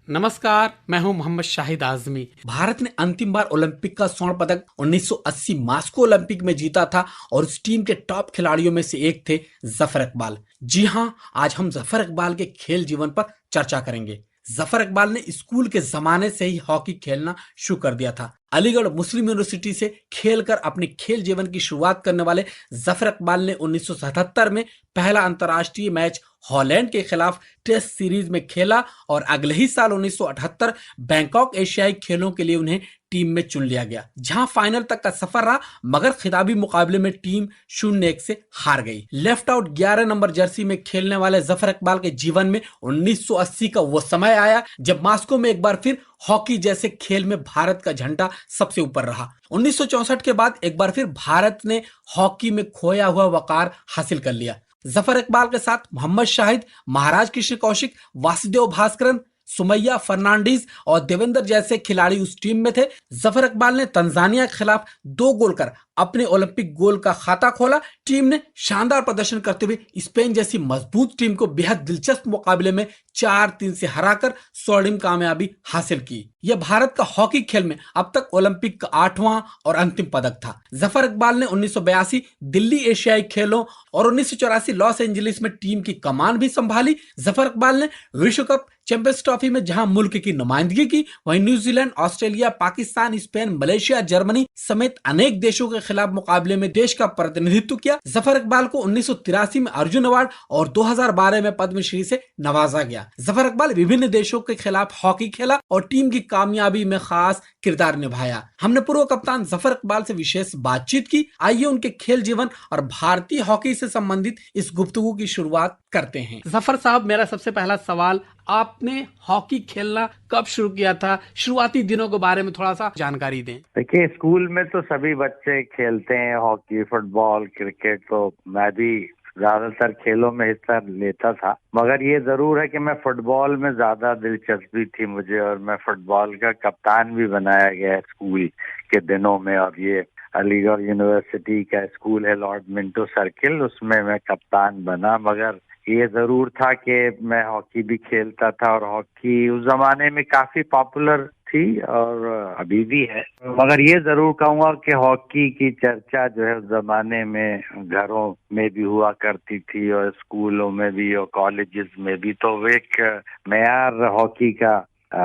नमस्कार, मैं हूं मोहम्मद शाहिद आजमी। भारत ने अंतिम बार ओलंपिक का स्वर्ण पदक 1980 मास्को ओलंपिक में जीता था और उस टीम के टॉप खिलाड़ियों में से एक थे जफर इकबाल। जी हां, आज हम जफर इकबाल के खेल जीवन पर चर्चा करेंगे। जफर इकबाल ने स्कूल के जमाने से ही हॉकी खेलना शुरू कर दिया था। अलीगढ़ मुस्लिम यूनिवर्सिटी से खेलकर अपने खेल जीवन की शुरुआत करने वाले जफर इकबाल ने 1977 में पहला अंतर्राष्ट्रीय मैच हॉलैंड के खिलाफ टेस्ट सीरीज में खेला और अगले ही साल 1978 बैंकॉक एशियाई खेलों के लिए उन्हें टीम में चुन लिया गया, जहां फाइनल तक का सफर रहा, मगर खिताबी मुकाबले में टीम 0-1 से हार गई। लेफ्ट आउट 11 नंबर जर्सी में खेलने वाले जफर इकबाल के जीवन में 1980 का वो समय आया जब मास्को में एक बार फिर हॉकी जैसे खेल में भारत का झंडा सबसे ऊपर रहा। 1964 के बाद एक बार फिर भारत ने हॉकी में खोया हुआ वकार हासिल कर लिया। जफर इकबाल के साथ मोहम्मद शाहिद, महाराज कृष्ण कौशिक, वासुदेव भास्करन, सुमैया फर्नांडीज और देवेंद्र जैसे खिलाड़ी उस टीम में थे। जफर इकबाल ने तंजानिया के खिलाफ 2 गोल कर अपने ओलंपिक गोल का खाता खोला। टीम ने शानदार प्रदर्शन करते हुए स्पेन जैसी मजबूत टीम को बेहद दिलचस्प मुकाबले में 4-3 से हराकर स्वर्णिम कामयाबी हासिल की। यह भारत का हॉकी खेल में अब तक ओलंपिक का 8वां और अंतिम पदक था। जफर इकबाल ने 1982 दिल्ली एशियाई खेलों और 1984 लॉस एंजलिस में टीम की कमान भी संभाली। जफर इकबाल ने विश्व कप, चैंपियंस ट्रॉफी में जहां मुल्क की नुमाइंदगी की, वहीं New Zealand, Australia, Pakistan, Spain, Malaysia, Germany समेत अनेक देशों के खिलाफ मुकाबले में देश का प्रतिनिधित्व किया। जफर इकबाल को 1983 में अर्जुन अवार्ड और 2012 में पद्मश्री से नवाजा गया। जफर इकबाल विभिन्न देशों के खिलाफ हॉकी खेला और टीम की कामयाबी में खास किरदार निभाया। हमने पूर्व कप्तान जफर इकबाल से विशेष बातचीत की। आइए उनके खेल जीवन और भारतीय हॉकी से संबंधित इस गुफ्तगू की शुरुआत करते हैं। जफर साहब, मेरा सबसे पहला सवाल, आपने हॉकी खेलना कब शुरू किया था? शुरुआती दिनों के बारे में थोड़ा सा जानकारी दें। देखिए, स्कूल में तो सभी बच्चे खेलते हैं हॉकी, फुटबॉल, क्रिकेट, तो मैं भी ज्यादातर खेलों में हिस्सा लेता था। मगर ये जरूर है कि मैं फुटबॉल में ज्यादा दिलचस्पी थी मुझे, और मैं फुटबॉल का कप्तान भी बनाया गया स्कूल के दिनों में। और ये अलीगढ़ यूनिवर्सिटी का स्कूल है, लॉर्ड मिंटो सर्किल, उसमें मैं कप्तान बना। मगर ये जरूर था कि मैं हॉकी भी खेलता था, और हॉकी उस जमाने में काफी पॉपुलर थी और अभी भी है। मगर ये जरूर कहूंगा कि हॉकी की चर्चा जो है उस जमाने में घरों में भी हुआ करती थी और स्कूलों में भी और कॉलेजेस में भी, तो एक मेयार हॉकी का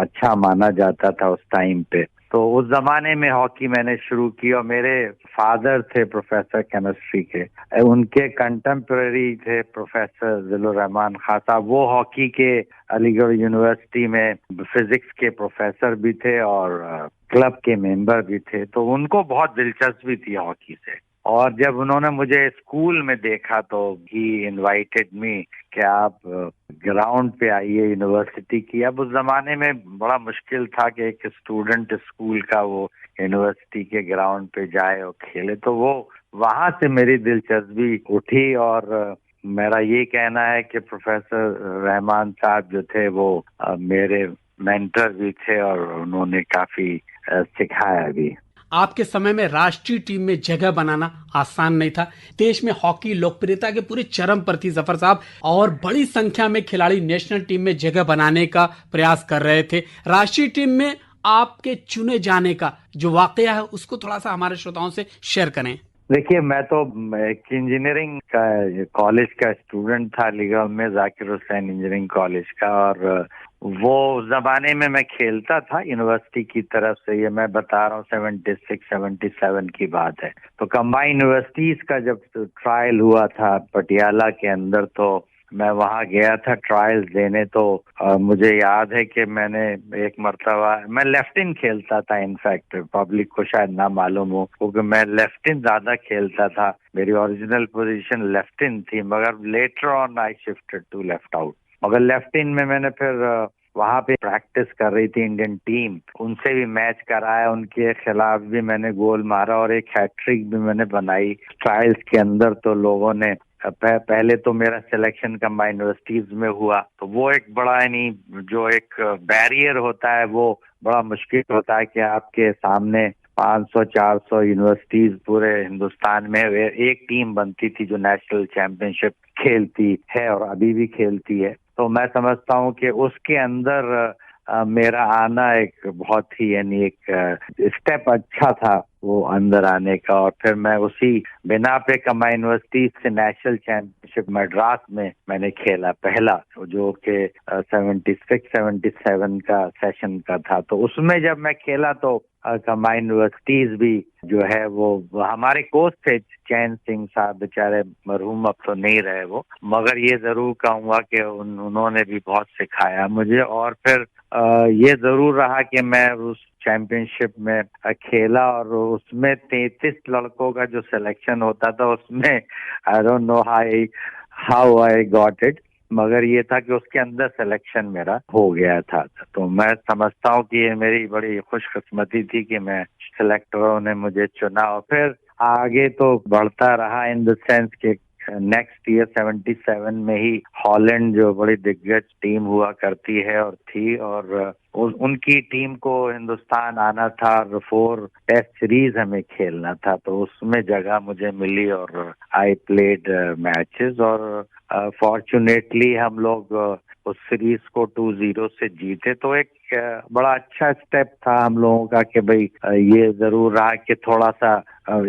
अच्छा माना जाता था उस टाइम पे। तो उस जमाने में हॉकी मैंने शुरू की, और मेरे फादर थे प्रोफेसर केमिस्ट्री के, उनके कंटेम्पररी थे प्रोफेसर जिलुर रहमान खान साहब। वो हॉकी के अलीगढ़ यूनिवर्सिटी में फिजिक्स के प्रोफेसर भी थे और क्लब के मेंबर भी थे, तो उनको बहुत दिलचस्पी थी हॉकी से। और जब उन्होंने मुझे स्कूल में देखा तो ही इनवाइटेड मी कि आप ग्राउंड पे आइए यूनिवर्सिटी की। अब उस जमाने में बड़ा मुश्किल था कि एक स्टूडेंट स्कूल का वो यूनिवर्सिटी के ग्राउंड पे जाए और खेले, तो वो वहां से मेरी दिलचस्पी उठी। और मेरा ये कहना है कि प्रोफेसर रहमान साहब जो थे वो मेरे मेंटर भी थे और उन्होंने काफी सिखाया भी। आपके समय में राष्ट्रीय टीम में जगह बनाना आसान नहीं था। देश में हॉकी लोकप्रियता के पूरे चरम पर थी जफर साहब, और बड़ी संख्या में खिलाड़ी नेशनल टीम में जगह बनाने का प्रयास कर रहे थे। राष्ट्रीय टीम में आपके चुने जाने का जो वाकया है उसको थोड़ा सा हमारे श्रोताओं से शेयर करें। देखिए, मैं तो एक इंजीनियरिंग का कॉलेज का स्टूडेंट था, अलीगढ़ में जाकिर हुसैन इंजीनियरिंग कॉलेज का। और वो जमाने में मैं खेलता था यूनिवर्सिटी की तरफ से। ये मैं बता रहा हूँ 76-77 की बात है। तो कंबाइंड यूनिवर्सिटीज का जब ट्रायल हुआ था पटियाला के अंदर, तो मैं वहाँ गया था ट्रायल्स देने। तो मुझे याद है कि मैंने एक मर्तबा, मैं लेफ्ट इन खेलता था, इनफैक्ट पब्लिक को शायद ना मालूम हो क्योंकि मैं लेफ्ट इन ज्यादा खेलता था। मेरी ओरिजिनल पोजीशन लेफ्ट इन थी, मगर later on I shifted to left out. मगर लेफ्ट इन में मैंने फिर वहाँ पे प्रैक्टिस कर रही थी इंडियन टीम, उनसे भी मैच कराया, उनके खिलाफ भी मैंने गोल मारा और एक हैट्रिक भी मैंने बनाई ट्रायल्स के अंदर। तो लोगों ने पहले तो मेरा सिलेक्शन कंबाइंड यूनिवर्सिटीज में हुआ, तो वो एक बड़ा यानी जो एक बैरियर होता है वो बड़ा मुश्किल होता है कि आपके सामने 500-400 यूनिवर्सिटीज पूरे हिंदुस्तान में एक टीम बनती थी जो नेशनल चैंपियनशिप खेलती है और अभी भी खेलती है। तो मैं समझता हूँ कि उसके अंदर मेरा आना एक बहुत ही यानी एक स्टेप अच्छा था वो अंदर आने का। और फिर मैं उसी बिना पे कमा यूनिवर्सिटी से नेशनल चैंपियनशिप मद्रास में मैंने खेला पहला, जो कि 76-77 का सेशन का था। तो उसमें जब मैं खेला तो कंबाइंड यूनिवर्सिटीज भी जो है वो हमारे कोच थे चैन सिंह साहब, बेचारे मरहूम अब तो नहीं रहे वो, मगर ये जरूर कहूँगा कि उन्होंने भी बहुत सिखाया मुझे। और फिर ये जरूर रहा कि मैं उस चैंपियनशिप में खेला और उसमें 33 लड़कों का जो सिलेक्शन होता था उसमें I don't know how I got it, मगर ये था कि उसके अंदर सिलेक्शन मेरा हो गया था। तो मैं समझता हूँ कि ये मेरी बड़ी खुशकिस्मती थी कि मैं सिलेक्टरों ने मुझे चुना। और फिर आगे तो बढ़ता रहा इन द सेंस कि नेक्स्ट ईयर 77 में ही हॉलैंड जो बड़ी दिग्गज टीम हुआ करती है और थी, और उनकी टीम को हिंदुस्तान आना था और 4 टेस्ट सीरीज हमें खेलना था। तो उसमें जगह मुझे मिली और आई प्लेड मैचेस और फॉर्चुनेटली हम लोग उस सीरीज को 2-0 से जीते। तो एक बड़ा अच्छा स्टेप था हम लोगों का कि भाई ये जरूर रहा कि थोड़ा सा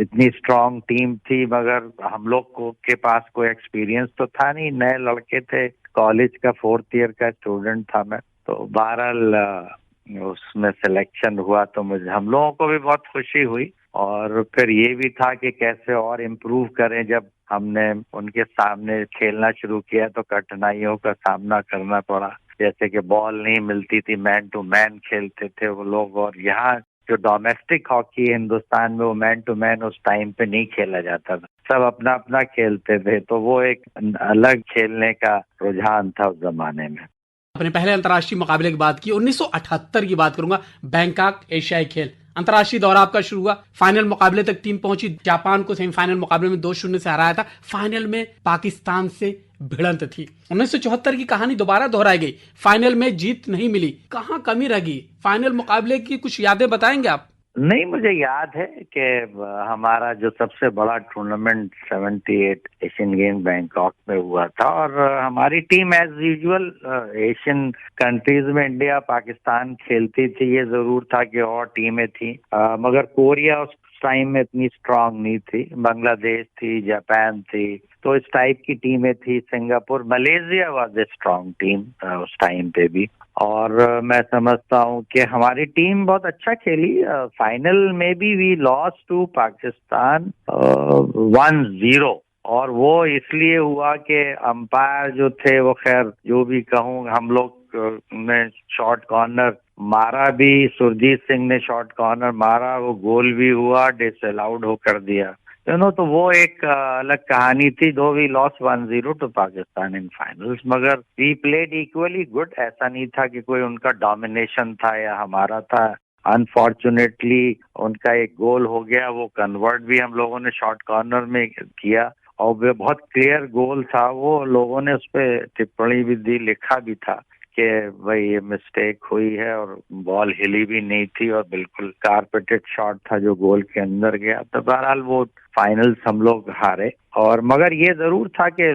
इतनी स्ट्रांग टीम थी मगर हम लोग को के पास कोई एक्सपीरियंस तो था नहीं, नए लड़के थे, कॉलेज का 4th ईयर का स्टूडेंट था मैं। तो बहरहाल उसमें सिलेक्शन हुआ तो मुझे हम लोगों को भी बहुत खुशी हुई। और फिर ये भी था कि कैसे और इम्प्रूव करें। जब हमने उनके सामने खेलना शुरू किया तो कठिनाइयों का सामना करना पड़ा, जैसे कि बॉल नहीं मिलती थी, मैन टू मैन खेलते थे वो लोग। और यहाँ जो डोमेस्टिक हॉकी है हिंदुस्तान में वो मैन टू मैन उस टाइम पे नहीं खेला जाता था, सब अपना अपना खेलते थे। तो वो एक अलग खेलने का रुझान था उस जमाने में। अपने पहले अंतर्राष्ट्रीय मुकाबले की बात की, 1978 की बात करूंगा, बैंकॉक एशियाई खेल, अंतर्राष्ट्रीय दौरा आपका शुरू हुआ, फाइनल मुकाबले तक टीम पहुंची, जापान को सेमीफाइनल मुकाबले में 2-0 से हराया था, फाइनल में पाकिस्तान से भिड़ंत थी। 1974 की कहानी दोबारा दोहराई गई, फाइनल में जीत नहीं मिली, कहां कमी रह गई? फाइनल मुकाबले की कुछ यादें बताएंगे आप? नहीं, मुझे याद है कि हमारा जो सबसे बड़ा टूर्नामेंट 78 एशियन गेम बैंकॉक में हुआ था और हमारी team as usual Asian countries में इंडिया पाकिस्तान खेलती थी। ये जरूर था कि और टीमें थी, मगर कोरिया उस टाइम में इतनी स्ट्रांग नहीं थी, बांग्लादेश थी, जापान थी, तो इस टाइप की टीमें थी, Singapore, Malaysia was a strong team उस टाइम पे भी। और मैं समझता हूँ कि हमारी टीम बहुत अच्छा खेली। फाइनल में भी वी लॉस टू पाकिस्तान 1-0, और वो इसलिए हुआ कि अंपायर जो थे वो, खैर जो भी कहूँ, हम लोग ने शॉर्ट कॉर्नर मारा भी, सुरजीत सिंह ने शॉर्ट कॉर्नर मारा, वो गोल भी हुआ, डिसअलाउड हो कर दिया। तो वो एक अलग कहानी थी। Though we lost 1-0 to Pakistan in finals, मगर वी प्लेड इक्वली गुड। ऐसा नहीं था कि कोई उनका डोमिनेशन था या हमारा था। अनफॉर्चुनेटली उनका एक गोल हो गया, वो कन्वर्ट भी हम लोगों ने शॉर्ट कॉर्नर में किया और वो बहुत क्लियर गोल था। वो लोगों ने उस पर टिप्पणी भी दी, लिखा भी था कि भाई ये मिस्टेक हुई है, और बॉल हिली भी नहीं थी और बिल्कुल कारपेटेड शॉट था जो गोल के अंदर गया। तो बहरहाल वो फाइनल्स हम लोग हारे। और मगर ये जरूर था कि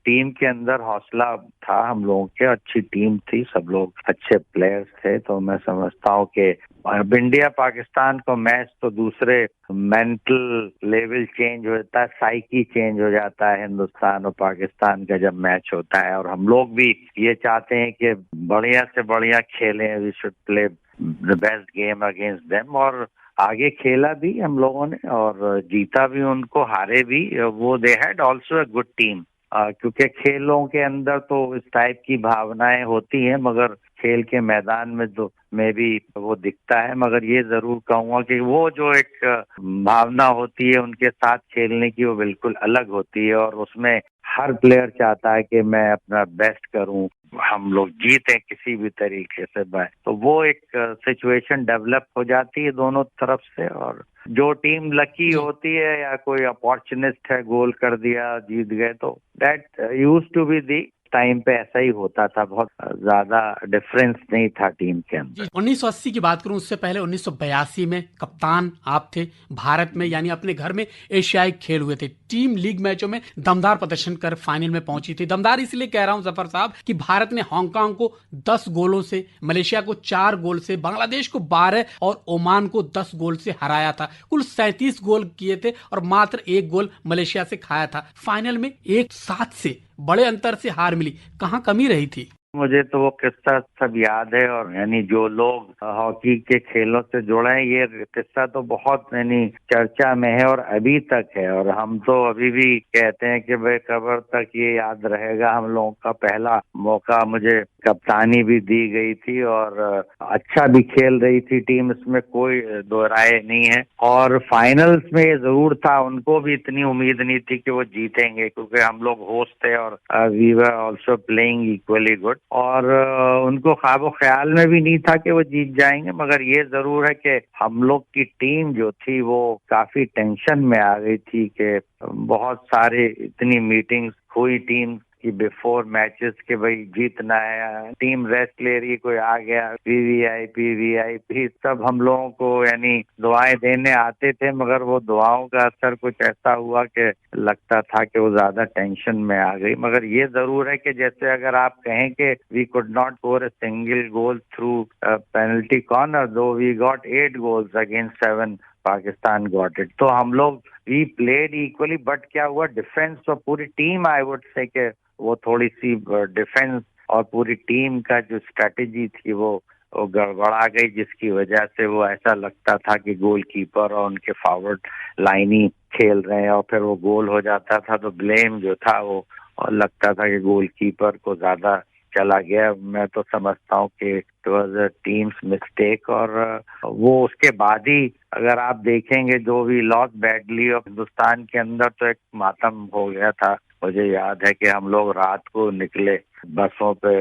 टीम के अंदर हौसला था, हम लोगों के अच्छी टीम थी, सब लोग अच्छे प्लेयर्स थे। तो मैं समझता हूँ कि अब इंडिया पाकिस्तान को मैच तो दूसरे मेंटल लेवल चेंज हो जाता है, साइकी चेंज हो जाता है हिंदुस्तान और पाकिस्तान का जब मैच होता है। और हम लोग भी ये चाहते हैं कि बढ़िया से बढ़िया खेलें, we should play the best game against them. और आगे खेला भी हम लोगों ने और जीता भी उनको, हारे भी। वो they had also a good team, क्योंकि खेलों के अंदर तो इस टाइप की भावनाएं होती हैं, मगर खेल के मैदान में तो में भी वो दिखता है। मगर ये जरूर कहूँगा कि वो जो एक भावना होती है उनके साथ खेलने की, वो बिल्कुल अलग होती है और उसमें हर प्लेयर चाहता है कि मैं अपना बेस्ट करूं, हम लोग जीते किसी भी तरीके से। तो वो एक सिचुएशन डेवलप हो जाती है दोनों तरफ से। और जो टीम लकी होती है या कोई अपॉर्चुनिस्ट है, गोल कर दिया, जीत गए, तो that used to be the time पे ऐसा ही होता था, बहुत ज्यादा डिफरेंस नहीं था टीम के अंदर। 1980 की बात करूं, उससे पहले 1982 में कप्तान आप थे भारत में, यानी अपने घर में एशियाई खेल हुए थे। टीम लीग मैचों में दमदार प्रदर्शन कर फाइनल में पहुंची थी। दमदार इसलिए कह रहा हूं जफर साहब कि भारत ने हांगकांग को 10 गोलों से, मलेशिया को 4 गोल से, बांग्लादेश को 12 और ओमान को 10 गोल से हराया था। कुल 37 गोल किए थे और मात्र 1 गोल मलेशिया से खाया था। फाइनल में 1-7 से बड़े अंतर से हार मिली। कहां कमी रही थी? मुझे तो वो किस्सा सब याद है, और यानी जो लोग हॉकी के खेलों से जुड़े हैं, ये किस्सा तो बहुत यानी चर्चा में है और अभी तक है। और हम तो अभी भी कहते हैं कि भाई कब्र तक ये याद रहेगा। हम लोगों का पहला मौका, मुझे कप्तानी भी दी गई थी और अच्छा भी खेल रही थी टीम, इसमें कोई दो राय नहीं है। और फाइनल्स में ये जरूर था, उनको भी इतनी उम्मीद नहीं थी कि वो जीतेंगे, क्योंकि हम लोग होस्ट थे और we were also playing equally good. और उनको ख्वाबो ख्याल में भी नहीं था कि वो जीत जाएंगे। मगर ये जरूर है कि हम लोग की टीम जो थी वो काफी टेंशन में आ गई थी कि बहुत सारे इतनी मीटिंग्स हुई टीम कि बिफोर मैचेस के भाई जीतना है, टीम रेस्ट ले रही, कोई आ गया, वीवीआईपी सब हम लोगों को यानी दुआएं देने आते थे। मगर वो दुआओं का असर कुछ ऐसा हुआ कि लगता था कि वो ज्यादा टेंशन में आ गई। मगर ये जरूर है कि जैसे अगर आप कहें कि we could not score a single goal through penalty corner, though we got 8 goals against 7 Pakistan got it. तो हम लोग वी प्लेड इक्वली, बट क्या हुआ डिफेंस और पूरी टीम, आई वुड से कि वो थोड़ी सी डिफेंस और पूरी टीम का जो स्ट्रेटेजी थी वो गड़बड़ा गई, जिसकी वजह से वो ऐसा लगता था कि गोलकीपर और उनके फॉरवर्ड लाइन ही खेल रहे हैं, और फिर वो गोल हो जाता था तो ब्लेम जो था वो और लगता था कि गोलकीपर को ज्यादा चला गया। मैं तो समझता हूँ कि it was a teams mistake. और वो उसके बाद ही अगर आप देखेंगे जो भी लॉस बैडली और हिंदुस्तान के अंदर तो एक मातम हो गया था। मुझे याद है कि हम लोग रात को निकले बसों पे,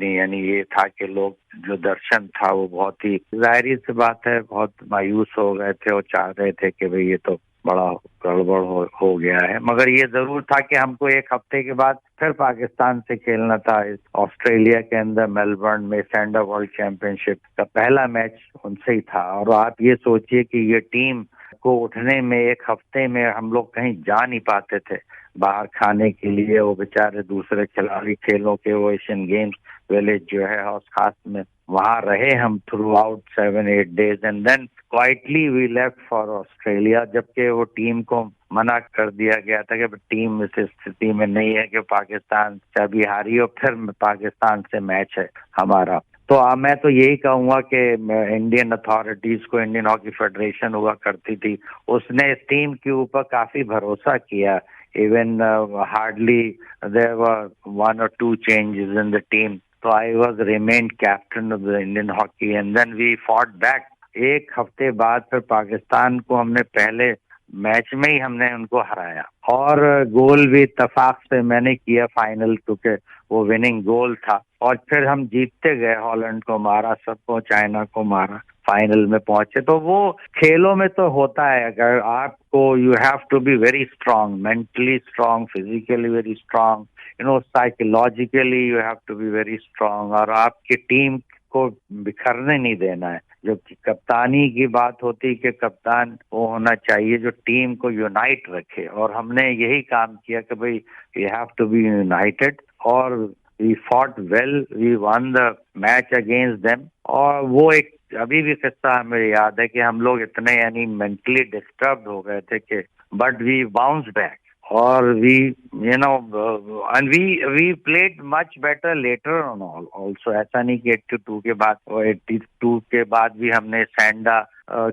यानी ये था कि लोग जो दर्शन था वो बहुत ही जाहिर सी बात है बहुत मायूस हो गए थे और चाह रहे थे कि भाई ये तो बड़ा गड़बड़ हो गया है। मगर ये जरूर था कि हमको एक हफ्ते के बाद फिर पाकिस्तान से खेलना था इस ऑस्ट्रेलिया के अंदर मेलबर्न में सैंडर वर्ल्ड चैंपियनशिप का पहला मैच उनसे ही था। और आप ये सोचिए कि ये टीम को उठने में एक हफ्ते में हम लोग कहीं जा नहीं पाते थे बाहर खाने के लिए। वो बेचारे दूसरे खिलाड़ी खेलों के वो एशियन गेम्स विलेज जो है हौस खास में, वहां रहे हम throughout 7-8 days and then quietly we left for Australia. जबकि वो टीम को मना कर दिया गया था कि टीम इस स्थिति में नहीं है कि पाकिस्तान से अभी हारी और फिर पाकिस्तान से मैच है हमारा। तो मैं तो यही कहूंगा कि इंडियन अथॉरिटीज को, इंडियन हॉकी फेडरेशन हुआ करती थी, उसने इस टीम के ऊपर काफी भरोसा किया। Even hardly there were 1 or 2 changes in the team. So I was remained captain of the Indian hockey and then we fought back. एक हफ्ते बाद फिर पाकिस्तान को हमने पहले मैच में ही हमने उनको हराया और गोल भी इत्तेफाक से मैंने किया फाइनल, क्योंकि वो विनिंग गोल था। और फिर हम जीतते गए, हॉलैंड को मारा, सबको, चाइना को मारा, फाइनल में पहुंचे। तो वो खेलों में तो होता है, अगर आपको you have to be very strong, mentally strong, physically very strong, psychologically you have to be very strong, और आपकी टीम को बिखरने नहीं देना है। जो कप्तानी की बात होती है कि कप्तान वो होना चाहिए जो टीम को यूनाइट रखे, और हमने यही काम किया कि भाई we have to be united. और we fought well, we won the match against them. और वो एक अभी भी किस्सा हमें याद है कि हम लोग इतने यानी मेंटली डिस्टर्ब हो गए थे कि बट वी बाउंस बैक और we and we played much better later on also. ऐसा नहीं कि 82 के बाद, 82 के बाद भी हमने सैंडा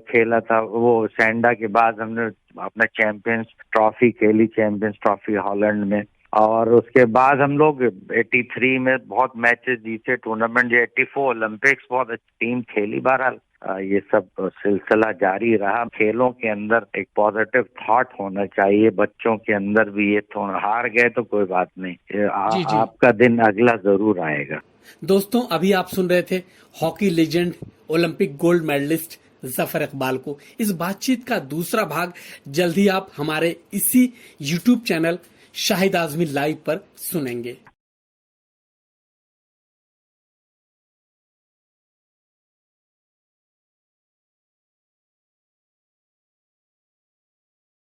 खेला था। वो सैंडा के बाद हमने अपना चैंपियंस ट्रॉफी खेली, चैंपियंस ट्रॉफी हॉलैंड में। और उसके बाद हम लोग 83 में बहुत मैचेस जीते, टूर्नामेंट 84 ओलंपिक्स बहुत अच्छी टीम खेली। बहरहाल ये सब सिलसिला जारी रहा। खेलों के अंदर एक पॉजिटिव थॉट होना चाहिए, बच्चों के अंदर भी। ये थोड़ा हार गए तो कोई बात नहीं, जी जी। आपका दिन अगला जरूर आएगा। दोस्तों, अभी आप सुन रहे थे hockey legend, Olympic gold medallist Zafar Iqbal को। इस बातचीत का दूसरा भाग जल्द ही आप हमारे इसी YouTube channel Shahid Azmi live पर सुनेंगे।